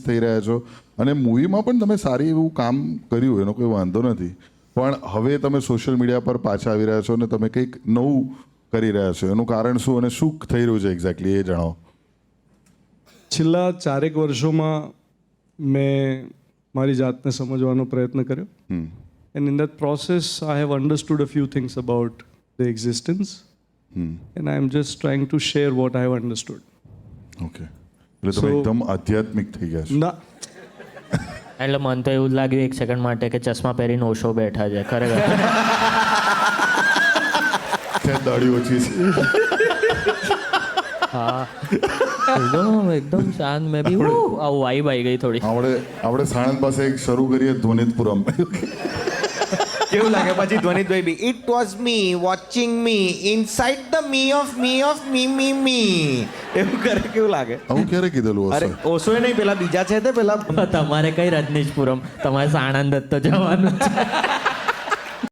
થઈ રહ્યા છો અને મૂવીમાં પણ તમે સારી એવું કામ કર્યું, એનો કોઈ વાંધો નથી. પણ હવે તમે સોશિયલ મીડિયા પર પાછા આવી રહ્યા છો અને તમે કંઈક નવું કરી રહ્યા છો, એનું કારણ શું અને શું થઈ રહ્યું છે એક્ઝેક્ટલી એ જણાવો. છેલ્લા 4 વર્ષોમાં મેં મારી જાતને સમજવાનો પ્રયત્ન કર્યો. And in that process, I have understood a few things about the existence. And I am just trying to share what I have understood. Okay, એટલે તમે એકદમ આધ્યાત્મિક થઈ ગયા છો. ના, એટલે મને તો એવું જ લાગ્યું એક સેકન્ડ માટે કે ચશ્મા પહેરીને ઓશો બેઠા છે ખરેખર. ત્યાં દાઢી ઓછી છે. હા એકદમ શાંત. મેં બી આવું વાઈબ આવી ગઈ થોડી. આપણે સાણંદ પાસે એક શરૂ કરીએ ધ્વનિતપુરમ. કેવું લાગે પછી Dhvanitbhai be it was me watching me inside the me of me એવું કરે કેવું લાગે? આવું ક્યારે કીધેલું અરે હશે? ઓશોએ નહીં, પેલા બીજા છે તે પેલા તમારે કઈ રજનીશપુરમ, તમારે સાણંદ જ તો જવાનું છે.